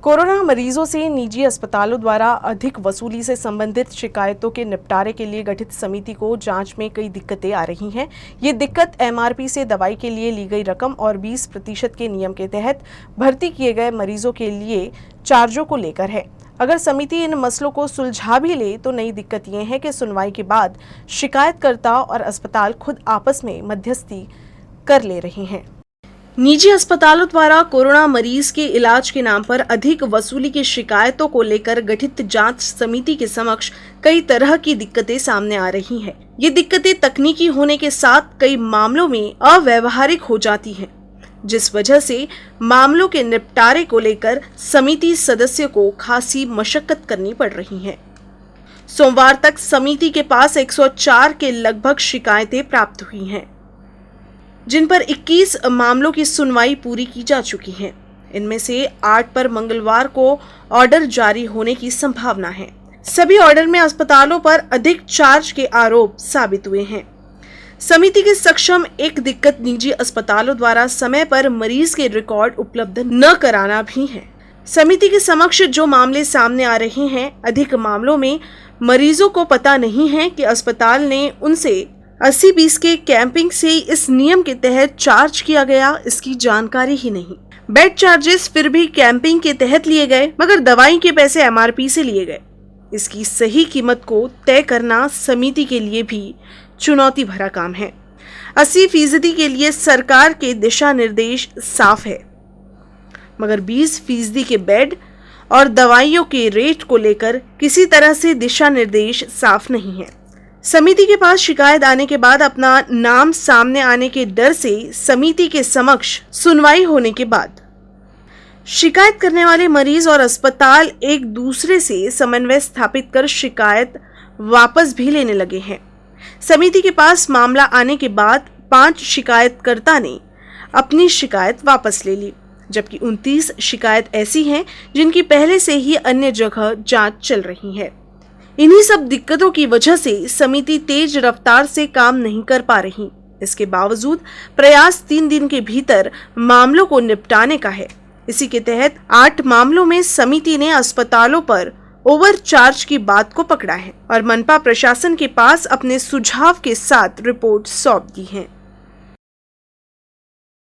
Corona मरीजों से निजी अस्पतालों द्वारा अधिक वसूली से संबंधित शिकायतों के निपटारे के लिए गठित समिति को जांच में कई दिक्कतें आ रही हैं। ये दिक्कत एमआरपी से दवाई के लिए ली गई रकम और 20% के नियम के तहत भर्ती किए गए मरीजों के लिए चार्जों को लेकर है। अगर समिति इन मसलों को सुलझा भी ले तो नई दिक्कत ये है कि सुनवाई के बाद शिकायतकर्ता और अस्पताल खुद आपस में मध्यस्थी कर ले रहे हैं। निजी अस्पतालों द्वारा कोरोना मरीज के इलाज के नाम पर अधिक वसूली की शिकायतों को लेकर गठित जांच समिति के समक्ष कई तरह की दिक्कतें सामने आ रही हैं। ये दिक्कतें तकनीकी होने के साथ कई मामलों में अव्यावहारिक हो जाती हैं, जिस वजह से मामलों के निपटारे को लेकर समिति सदस्यों को खासी मशक्कत करनी पड़ रही है। सोमवार तक समिति के पास 104 के लगभग शिकायतें प्राप्त हुई हैं, जिन पर 21 मामलों की सुनवाई पूरी की जा चुकी है। इनमें से 8 पर मंगलवार को ऑर्डर जारी होने की संभावना है। सभी ऑर्डर में अस्पतालों पर अधिक चार्ज के आरोप साबित हुए हैं। समिति के सक्षम एक दिक्कत निजी अस्पतालों द्वारा समय पर मरीज के रिकॉर्ड उपलब्ध न कराना भी है। समिति के समक्ष जो मामले सामने आ रहे हैं, अधिक मामलों में मरीजों को पता नहीं है कि अस्पताल ने उनसे 80-20 के कैंपिंग से इस नियम के तहत चार्ज किया गया, इसकी जानकारी ही नहीं। बेड चार्जेस फिर भी कैंपिंग के तहत लिए गए, मगर दवाई के पैसे एमआरपी से लिए गए। इसकी सही कीमत को तय करना समिति के लिए भी चुनौती भरा काम है। 80% के लिए सरकार के दिशा निर्देश साफ है, मगर 20% के बेड और दवाइयों के रेट को लेकर किसी तरह से दिशा निर्देश साफ नहीं है। समिति के पास शिकायत आने के बाद अपना नाम सामने आने के डर से समिति के समक्ष सुनवाई होने के बाद शिकायत करने वाले मरीज और अस्पताल एक दूसरे से समन्वय स्थापित कर शिकायत वापस भी लेने लगे हैं। समिति के पास मामला आने के बाद 5 शिकायतकर्ता ने अपनी शिकायत वापस ले ली, जबकि 29 शिकायत ऐसी हैं जिनकी पहले से ही अन्य जगह जांच चल रही है। इन्हीं सब दिक्कतों की वजह से समिति तेज रफ्तार से काम नहीं कर पा रही। इसके बावजूद प्रयास 3 दिन के भीतर मामलों को निपटाने का है। इसी के तहत 8 मामलों में समिति ने अस्पतालों पर ओवरचार्ज की बात को पकड़ा है और मनपा प्रशासन के पास अपने सुझाव के साथ रिपोर्ट सौंप दी है।